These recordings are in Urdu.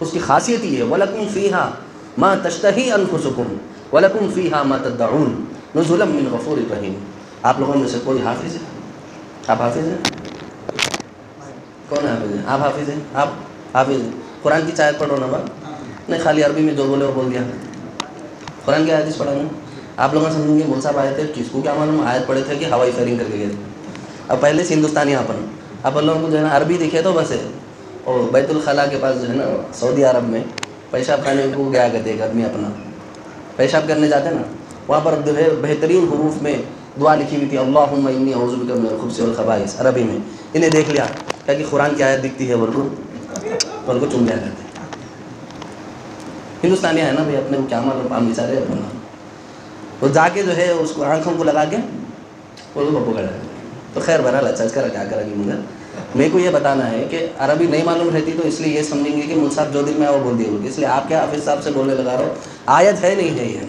اس کی خاصیت یہ ہے وَلَكُمْ فِيهَا مَا تَشْتَهِي أَنفُسُكُمْ وَلَكُمْ فِيهَا مَا تَدَّعُونَ نُزُلًا مِّن غَفُورٍ رَحِيمٍ۔ آپ لوگوں میں سے کوئی حافظ ہے؟ آپ حافظ ہیں؟ کون حافظ ہے؟ آپ حافظ ہیں؟ آپ حافظ ہیں؟ قرآن کی آیت پڑھو نا بات، نہیں خالی عربی میں جو بولے وہ بول دیا، قرآن کی آیت پڑھا نا۔ آپ لوگ سمجھیں گے مول صاحب آئے تھے، کس کو کیا معلوم آیت پڑھے تھے کہ ہوائی فائرنگ کر کے گئے تھے۔ اب پہلے سے ہندوستانی اپن، اب لوگوں کو جو ہے نا عربی دکھے تو بس ہے، اور بیت الخلاء کے پاس جو ہے نا سعودی عرب میں پیشاب خانے کو گیا کرتے ایک آدمی اپنا پیشاب کرنے جاتے نا، وہاں پر جو ہے بہترین حروف میں دعا لکھی ہوئی تھی اللہم انی اعوذ بک من الخبث والخبائث عربی میں۔ انہیں دیکھ لیا کیا کہ قرآن کی آیت دکھتی ہے ان کو چن لیا کرتے۔ ہندوستانی ہے نا بھائی، اپنے کو کیا معلوم، ہم بیچارے اپنا وہ جا کے جو ہے اس کو آنکھوں کو لگا کے وہ پکڑا۔ تو خیر بہرحال اچھا اس کا کیا کرے گی، مگر میرے کو یہ بتانا ہے کہ عربی نہیں معلوم رہتی تو اس لیے یہ سمجھیں گے کہ مجھ صاحب جو دل میں وہ بول دیے ہوگی، اس لیے آپ کیا حافظ صاحب سے بولنے لگا رہا ہو، آیت ہے نہیں ہے، یہ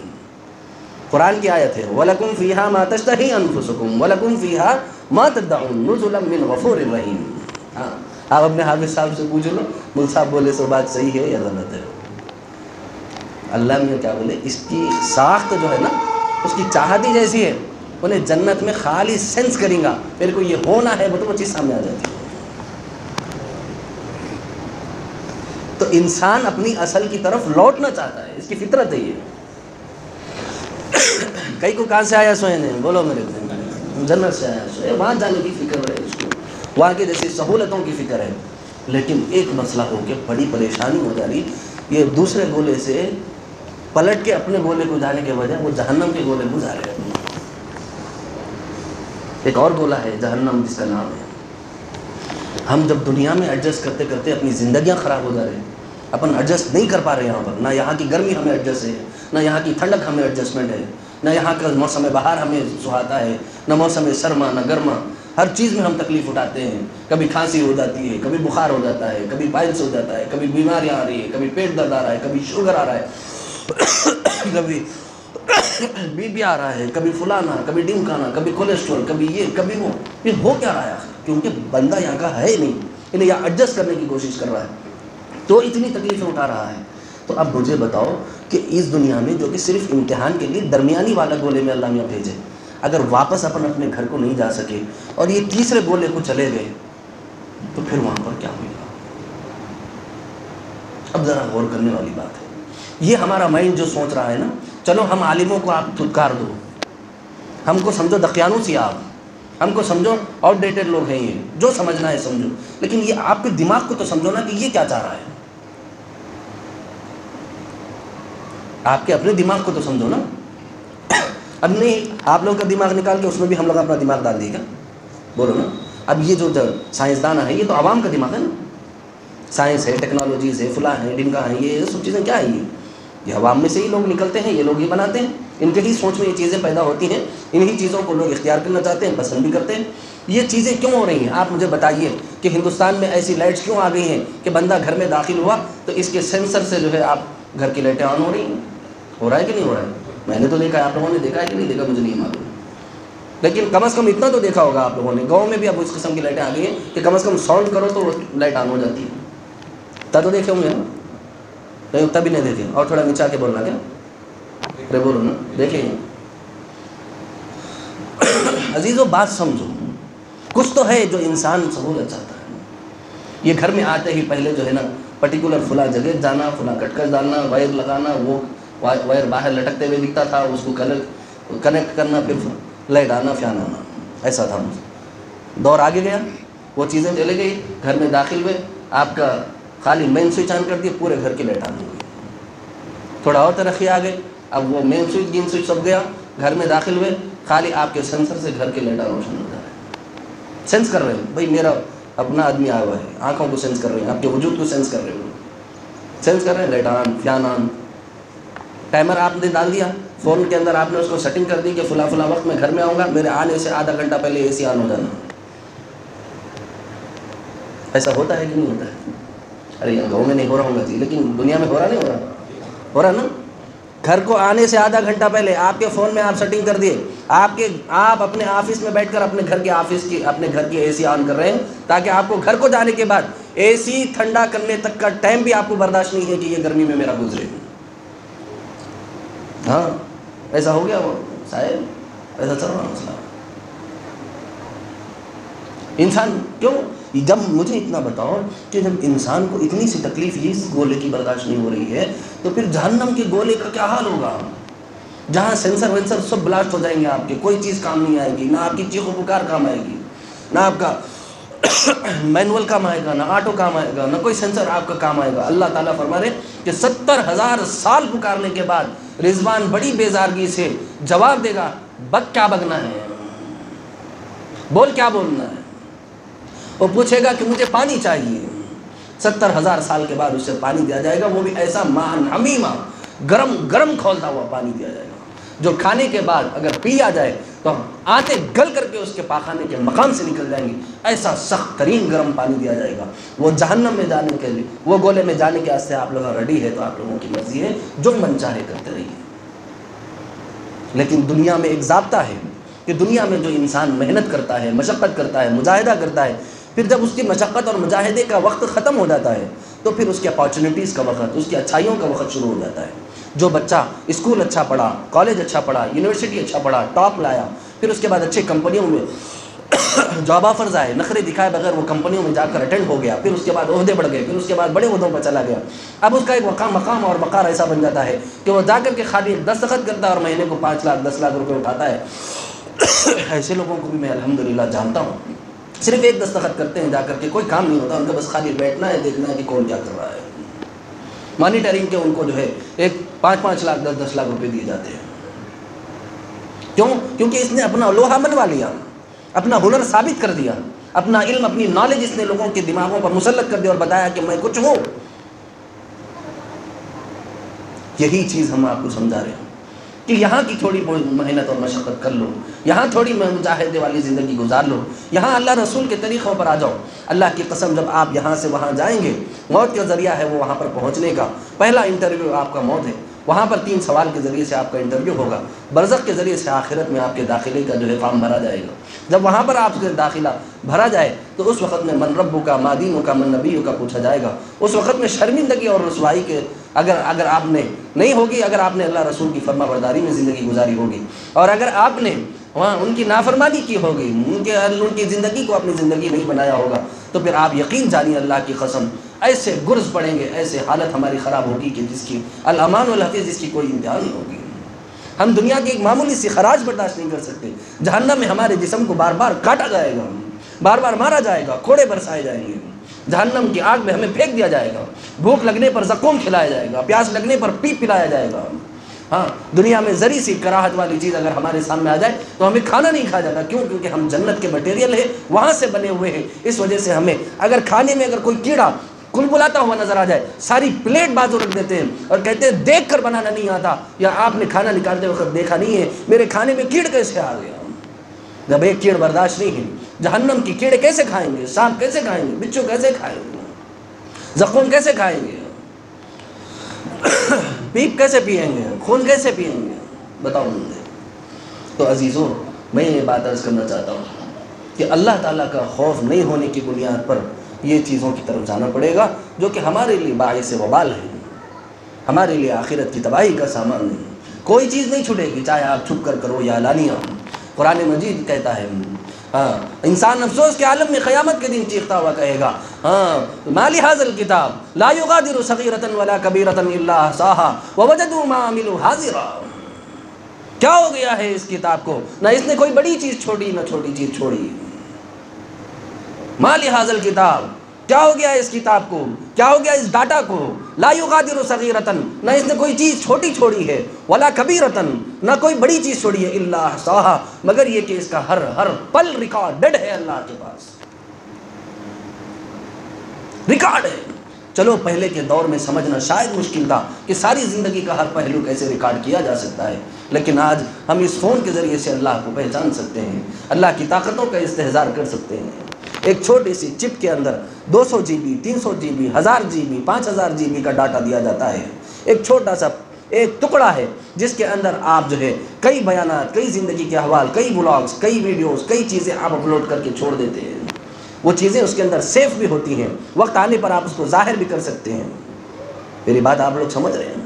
قرآن کی آیت ہے وَلَكُمْ فِيهَا مَا تَشْتَهِي أَنفُسُكُمْ وَلَكُمْ فِيهَا مَا تَدَّعُونَ نُزُلًا مِّن غَفُورٍ رَحِيمٍ۔ آپ اپنے حافظ صاحب سے پوچھ لو مول صاحب بولے سو بات صحیح ہے یا غلط ہے۔ اللہ میں کیا بولے، اس کی ساخت جو ہے نا اس کی چاہت ہی جیسی ہے، انہیں جنت میں خالی سینس کریں گا، میرے کو یہ ہونا ہے وہ چیز سامنے آ جاتی ہے۔ تو انسان اپنی اصل کی طرف لوٹنا چاہتا ہے، اس کی فطرت ہے یہ۔ کئی کو کہاں سے آیا سوئے نہیں، بولو میرے کو جنت سے آیا سوئے، وہاں جانے کی فکر ہے اس کو، وہاں کی جیسی سہولتوں کی فکر ہے، لیکن ایک مسئلہ ہو کہ بڑی پریشانی ہو جا رہی، یہ دوسرے گولے سے پلٹ کے اپنے گولے کو جانے کے بجائے وہ جہنم کے گولے کو جا رہے ہیں۔ ایک اور گولا ہے جہنم جس کا نام ہے۔ ہم جب دنیا میں ایڈجسٹ کرتے کرتے اپنی زندگیاں خراب ہو جا رہے ہیں، اپن ایڈجسٹ نہیں کر پا رہے یہاں پر، نہ یہاں کی گرمی ہمیں ایڈجسٹ ہے، نہ یہاں کی ٹھنڈک ہمیں ایڈجسٹمنٹ ہے، نہ یہاں کا موسم بہار ہمیں سہاتا ہے، نہ موسم سرما نہ گرما، ہر چیز میں ہم تکلیف اٹھاتے ہیں، کبھی کھانسی ہو جاتی ہے، کبھی بخار ہو جاتا ہے، کبھی پائلس ہو جاتا ہے، کبھی بیماریاں آ رہی ہے، کبھی پیٹ درد آ رہا ہے، کبھی شوگر آ رہا ہے، کبھی بی پی آ رہا ہے، کبھی فلانا، کبھی ڈمکانا، کبھی کولیسٹرول، کبھی یہ کبھی وہ، یہ ہو کیا رہا ہے آخر؟ کیونکہ بندہ یہاں کا ہے ہی نہیں، انہیں یہاں ایڈجسٹ کرنے کی کوشش کر رہا ہے تو اتنی تکلیفیں اٹھا رہا ہے۔ تو اب مجھے بتاؤ کہ اس دنیا میں جو کہ صرف امتحان کے لیے درمیانی والا گولے میں اللہ میاں بھیجے، اگر واپس اپنے گھر کو نہیں جا سکے اور یہ تیسرے گولے کو چلے گئے تو پھر وہاں پر کیا ہوگا؟ اب ذرا غور کرنے والی بات ہے۔ یہ ہمارا مائنڈ جو سوچ رہا ہے نا، چلو ہم عالموں کو آپ دھتکار دو، ہم کو سمجھو دقیانوس ہی آپ، ہم کو سمجھو آؤٹ ڈیٹڈ لوگ ہیں، یہ جو سمجھنا ہے سمجھو، لیکن یہ آپ کے دماغ کو تو سمجھو نا کہ یہ کیا چاہ رہا ہے، آپ کے اپنے دماغ کو تو سمجھو نا۔ اب نہیں آپ لوگوں کا دماغ نکال کے اس میں بھی ہم لوگ اپنا دماغ ڈال دیے گا، بولو نا۔ اب یہ جو سائنسدان ہیں یہ تو عوام کا دماغ ہے نا، سائنس ہے، ٹیکنالوجیز ہے، فلاں ہے، ڈمکا ہے، یہ سب چیزیں کیا ہیں، یہ عوام میں سے ہی لوگ نکلتے ہیں، یہ لوگ ہی بناتے ہیں، ان کے ہی سوچ میں یہ چیزیں پیدا ہوتی ہیں، انہی چیزوں کو لوگ اختیار کرنا چاہتے ہیں، پسند بھی کرتے ہیں۔ یہ چیزیں کیوں ہو رہی ہیں آپ مجھے بتائیے کہ ہندوستان میں ایسی لائٹس کیوں آ گئی ہیں کہ بندہ گھر میں داخل ہوا تو اس کے سینسر سے جو ہے آپ گھر کی لائٹیں آن ہو رہی ہیں؟ ہو رہا ہے کہ نہیں ہو رہا ہے؟ میں نے تو دیکھا ہے، آپ لوگوں نے دیکھا ہے کہ نہیں دیکھا مجھے نہیں معلوم، لیکن کم از کم اتنا تو دیکھا ہوگا آپ لوگوں نے، گاؤں میں بھی اب اس قسم کی لائٹیں آ گئی ہیں کہ کم از کم ساؤنڈ کرو تو لائٹ آن ہو جاتی ہے۔ اتنا تو دیکھے ہوں گے نا؟ نہیں اتنا بھی نہیں دیکھے، اور تھوڑا نیچا کے بولنا کیا، ارے بولو نا، دیکھیں عزیزو بات سمجھو، کچھ تو ہے جو انسان سہولت چاہتا ہے۔ یہ گھر میں آتے ہی پہلے جو ہے نا پرٹیکولر فلاں جگہ جانا، فلاں کٹکس ڈالنا، وائر لگانا، وہ وائر باہر لٹکتے ہوئے دکھتا تھا، اس کو کنیکٹ کرنا، پھر لائٹ آنا، فین آنا، ایسا تھا۔ دور آگے گیا، وہ چیزیں چلے گئی، گھر میں داخل ہوئے، آپ کا خالی مین سوئچ آن کر دیا، پورے گھر کی لائٹ آن ہو گئی۔ تھوڑا اور ترقی آ گئی، اب وہ مین سوئچ گین سوئچ سب گیا، گھر میں داخل ہوئے، خالی آپ کے سینسر سے گھر کی لائٹیں روشن ہو جا رہے ہیں، سینس کر رہے ہیں بھائی میرا اپنا آدمی آیا ہوا ہے، آنکھوں کو سینس کر رہے ہیں، آپ کے وجود کو سینس کر رہے ہیں، سینس کر رہے ہیں، light on, fan on, timer آپ نے ڈال دیا فون کے اندر، آپ نے اس کو سیٹنگ کر دی کہ فلاں فلاں وقت میں گھر میں آؤں گا، میرے آنے سے آدھا گھنٹہ پہلے اے سی آن ہو جانا۔ ایسا ہوتا ہے کہ نہیں ہوتا ہے؟ ارے یار گاؤں میں نہیں ہو رہا ہوگا جی، لیکن دنیا میں ہو رہا نہیں ہو رہا نا؟ گھر کو آنے سے آدھا گھنٹہ پہلے آپ کے فون میں آپ سیٹنگ کر دیے، آپ اپنے آفس میں بیٹھ کر اپنے گھر کی اے سی آن کر رہے ہیں، تاکہ آپ کو گھر کو جانے کے بعد اے سی ٹھنڈا کرنے تک کا ٹائم بھی آپ کو برداشت نہیں ہے کہ یہ گرمی میں میرا گزرے۔ ہاں ایسا ہو گیا وہ صاحب، ایسا چل رہا مسئلہ۔ انسان کیوں، جب مجھے اتنا بتاؤ کہ جب انسان کو اتنی سی تکلیف اس گولے کی برداشت نہیں ہو رہی ہے، تو پھر جہنم کے گولے کا کیا حال ہوگا، جہاں سینسر وینسر سب بلاسٹ ہو جائیں گے، آپ کے کوئی چیز کام نہیں آئے گی، نہ آپ کی چیخ و پکار کام آئے گی، نہ آپ کا مینول کام آئے گا، نہ آٹو کام آئے گا، نہ کوئی سینسر آپ کا کام آئے گا۔ اللہ تعالیٰ فرما رہے کہ 70,000 سال پکارنے کے بعد رضوان بڑی بیزارگی سے جواب دے گا، بک کیا بگنا ہے، بول کیا بولنا ہے۔ وہ پوچھے گا کہ مجھے پانی چاہیے، 70,000 سال کے بعد اسے پانی دیا جائے گا، وہ بھی ایسا مان حمیمہ، گرم کھولتا ہوا پانی دیا جائے گا، جو کھانے کے بعد اگر پیا جائے تو آتے گل کر کے اس کے پاخانے کے مقام سے نکل جائیں گے، ایسا سخت ترین گرم پانی دیا جائے گا۔ وہ جہنم میں جانے کے لیے، وہ گولے میں جانے کے واسطے آپ لوگ ریڈی ہے تو آپ لوگوں کی مرضی ہے، جو من چاہے کرتے رہیے۔ لیکن دنیا میں ایک ضابطہ ہے کہ دنیا میں جو انسان محنت کرتا ہے، مشقت کرتا ہے، مجاہدہ کرتا ہے، پھر جب اس کی مشقت اور مجاہدے کا وقت ختم ہو جاتا ہے تو پھر اس کی اپارچونیٹیز کا وقت، اس کی اچھائیوں کا وقت شروع ہو جاتا ہے۔ جو بچہ اسکول اچھا پڑھا، کالج اچھا پڑھا، یونیورسٹی اچھا پڑھا، ٹاپ لایا، پھر اس کے بعد اچھے کمپنیوں میں جاب آفرز آئے، نخرے دکھائے بغیر وہ کمپنیوں میں جا کر اٹینڈ ہو گیا، پھر اس کے بعد عہدے بڑھ گئے، پھر اس کے بعد بڑے عہدوں پر چلا گیا، اب اس کا ایک مقام اور وقار ایسا بن جاتا ہے کہ وہ جا کر کے خالی ایک دستخط کرتا ہے اور مہینے کو 5 لاکھ 10 لاکھ روپے اٹھاتا ہے۔ ایسے لوگوں کو بھی میں الحمدللہ جانتا ہوں، صرف ایک دستخط کرتے ہیں جا کر کے، کوئی کام نہیں ہوتا ان کا، بس خالی بیٹھنا ہے، دیکھنا ہے کہ کون کیا کر رہا ہے، مانیٹرنگ کے ان کو جو ہے ایک 5-5 لاکھ 10-10 لاکھ روپے دیے جاتے ہیں۔ کیوں؟ کیونکہ اس نے اپنا لوہا منوا لیا، اپنا ہنر ثابت کر دیا، اپنا علم، اپنی نالج اس نے لوگوں کے دماغوں پر مسلط کر دیا اور بتایا کہ میں کچھ ہوں۔ یہی چیز ہم آپ کو سمجھا رہے ہیں کہ یہاں کی تھوڑی بہت محنت اور مشقت کر لو، یہاں تھوڑی مجاہدے والی زندگی گزار لو، یہاں اللہ رسول کے طریقوں پر آ جاؤ۔ اللہ کی قسم، جب آپ یہاں سے وہاں جائیں گے، موت کا ذریعہ ہے وہ وہاں پر پہنچنے کا، پہلا انٹرویو آپ کا موت ہے، وہاں پر 3 سوال کے ذریعے سے آپ کا انٹرویو ہوگا، برزخ کے ذریعے سے آخرت میں آپ کے داخلے کا جو ہے فارم بھرا جائے گا۔ جب وہاں پر آپ کے داخلہ بھرا جائے تو اس وقت میں من ربو کا، ما دینو کا، من نبیو کا پوچھا جائے گا۔ اس وقت میں شرمندگی اور رسوائی کے اگر آپ نے نہیں ہوگی، اگر آپ نے اللہ رسول کی فرما برداری میں زندگی گزاری ہوگی، اور اگر آپ نے وہاں ان کی نافرمانی کی ہوگی، ان کی زندگی کو اپنی زندگی نہیں بنایا ہوگا، تو پھر آپ یقین جانیے اللہ کی قسم ایسے گرز پڑیں گے، ایسے حالت ہماری خراب ہوگی کہ جس کی الامان والحفیظ، جس کی کوئی انتہا نہیں ہوگی۔ ہم دنیا کی ایک معمولی سی خراج برداشت نہیں کر سکتے، جہنم میں ہمارے جسم کو بار بار کاٹا جائے گا، بار بار مارا جائے گا، کوڑے برسائے جائیں گے، جہنم کی آگ میں ہمیں پھینک دیا جائے گا، بھوک لگنے پر زقوم کھلایا جائے گا، پیاس لگنے پر پیپ پلایا جائے گا۔ ہاں، دنیا میں ذری سی کراہت والی چیز اگر ہمارے سامنے آ جائے تو ہمیں کھانا نہیں کھا جاتا، کیوں؟ کیونکہ ہم جنت کے مٹیریل ہیں، وہاں سے بنے ہوئے ہیں، اس وجہ سے ہمیں اگر کھانے میں اگر کوئی کیڑا کلبلاتا ہوا نظر آ جائے، ساری پلیٹ بازو رکھ دیتے ہیں اور کہتے ہیں دیکھ کر بنانا نہیں آتا، یا آپ نے کھانا نکالتے وقت دیکھا نہیں ہے میرے کھانے میں کیڑ کیسے آ گیا۔ جب ایک کیڑ برداشت نہیں ہے، جہنم کی کیڑے کیسے کھائیں گے، سانپ کیسے کھائیں گے، بچھو کیسے کھائیں گے، زخم کیسے کھائیں گے، پیپ کیسے پئیں گے، خون کیسے پئیں گے، بتاؤ مجھے۔ تو عزیزوں، میں یہ بات عرض کرنا چاہتا ہوں کہ اللہ تعالیٰ کا خوف نہیں ہونے کی بنیاد پر یہ چیزوں کی طرف جانا پڑے گا جو کہ ہمارے لیے باعث وبال ہے، ہمارے لیے آخرت کی تباہی کا سامان نہیں۔ کوئی چیز نہیں چھوٹے گی، چاہے آپ چھپ کر کرو یا علانیہ۔ قرآن مجید کہتا ہے، انسان افسوس کے عالم میں قیامت کے دن چیختا ہوا کہے گا، ما لہذا الکتاب لا یغادر صغیرۃ ولا کبیرۃ الا احصاها ووجدوا ما عملوا حاضرا۔ کیا ہو گیا ہے اس کتاب کو، نہ اس نے کوئی بڑی چیز چھوڑی نہ چھوٹی چیز چھوڑی۔ ما لہذا الکتاب، کیا ہو گیا اس کتاب کو، کیا ہو گیا اس ڈاٹا کو، لا یغادر صغیرۃ، نہ اس نے کوئی چیز چھوٹی چھوڑی ہے، ولا کبیرۃ، نہ کوئی بڑی چیز چھوڑی ہے، الا احصاها، مگر یہ کہ اس کا ہر پل ریکارڈڈ ہے اللہ کے پاس، ریکارڈ ہے۔ چلو پہلے کے دور میں سمجھنا شاید مشکل تھا کہ ساری زندگی کا ہر پہلو کیسے ریکارڈ کیا جا سکتا ہے، لیکن آج ہم اس فون کے ذریعے سے اللہ کو پہچان سکتے ہیں، اللہ کی طاقتوں کا استحضار کر سکتے ہیں۔ ایک چھوٹی سی چپ کے اندر 200 GB 300 GB 1000 GB 5000 GB کا ڈاٹا دیا جاتا ہے، ایک چھوٹا سا ایک ٹکڑا ہے جس کے اندر آپ جو ہے کئی بیانات، کئی زندگی کے احوال، کئی بلاگز، کئی ویڈیوز، کئی چیزیں آپ اپلوڈ کر کے چھوڑ دیتے ہیں. وہ چیزیں اس کے اندر سیف بھی ہوتی ہیں، وقت آنے پر آپ اس کو ظاہر بھی کر سکتے ہیں. میری بات آپ لوگ سمجھ رہے ہیں؟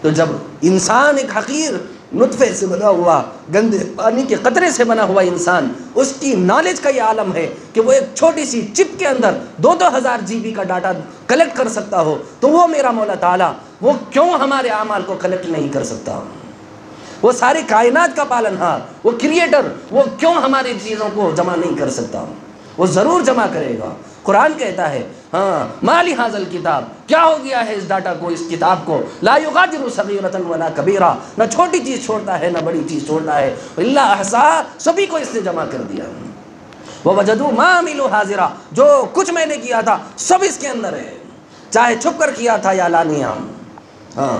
تو جب انسان ایک حقیر نطفے سے بنا ہوا، گندے پانی کے قطرے سے بنا ہوا انسان، اس کی نالج کا یہ عالم ہے کہ وہ ایک چھوٹی سی چپ کے اندر 2,000 GB کا ڈاٹا کلیکٹ کر سکتا ہو، تو وہ میرا مولا تعالیٰ وہ کیوں ہمارے اعمال کو کلیکٹ نہیں کر سکتا؟ وہ ساری کائنات کا پالنہار، وہ کریٹر، وہ کیوں ہماری چیزوں کو جمع نہیں کر سکتا؟ وہ ضرور جمع کرے گا. قرآن کہتا ہے ہاں ما لہذا الکتاب، کیا ہو گیا ہے اس ڈاٹا کو، اس کتاب کو، لا یغادر صغیرۃ ولا کبیرہ، نہ چھوٹی چیز چھوڑتا ہے نہ بڑی چیز چھوڑتا ہے، الا احصاها، سبھی کو اس نے جمع کر دیا. ووجدوا ما عملوا حاضرا، جو کچھ میں نے کیا تھا سب اس کے اندر ہے، چاہے چھپ کر کیا تھا یا علانیہ. ہاں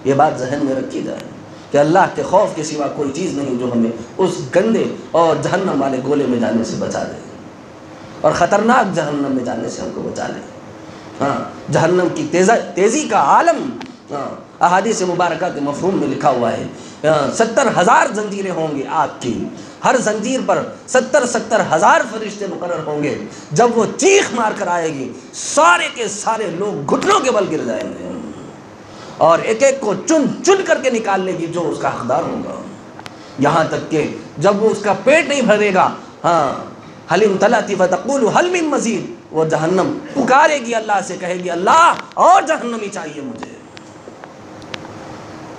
یہ بات ذہن میں رکھی جائے کہ اللہ کے خوف کے سوا کوئی چیز نہیں جو ہمیں اس گندے اور جہنم والے گولے میں جانے سے بچا دے، اور خطرناک جہنم میں جانے سے ہم کو بچا لے. ہاں جہنم کی تیزی کا عالم احادیث مبارکہ کے مفہوم میں لکھا ہوا ہے. 70,000 زنجیریں ہوں گی آگ کی، ہر زنجیر پر 70,000 فرشتے مقرر ہوں گے. جب وہ چیخ مار کر آئے گی سارے کے سارے لوگ گھٹنوں کے بل گر جائیں گے، اور ایک ایک کو چن چن کر کے نکال لے گی جو اس کا حقدار ہوگا. یہاں تک کہ جب وہ اس کا پیٹ نہیں بھرے گا، ہاں حل امتلأت فتقول حل من مزید، وہ جہنم پکارے گی اللہ سے، کہے گی اللہ اور جہنمی چاہیے مجھے.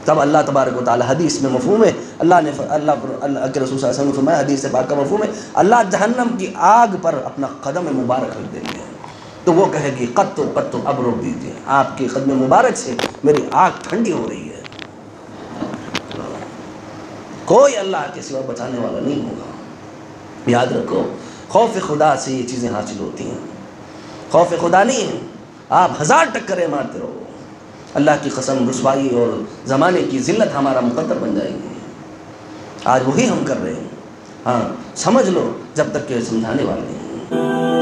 تب اللہ تبارک و تعالی حدیث میں مفہوم ہے، اللہ کے رسول صلی اللہ علیہ وسلم نے فرمایا، حدیث پاک کا مفہوم ہے، اللہ جہنم کی آگ پر اپنا قدم مبارک رکھ دیں گے، تو وہ کہے گی قط اب روک دیجیے، آپ کے قدم مبارک سے میری آگ ٹھنڈی ہو رہی ہے. کوئی اللہ کے سوا بچانے والا نہیں ہوگا. یاد رکھو خوف خدا سے یہ چیزیں حاصل ہوتی ہیں، خوف خدا نہیں ہے. آپ 1000 ٹکریں مارتے رہو، اللہ کی قسم رسوائی اور زمانے کی ذلت ہمارا مقدر بن جائے گی. آج وہی ہم کر رہے ہیں. ہاں سمجھ لو جب تک کہ سمجھانے والے ہیں.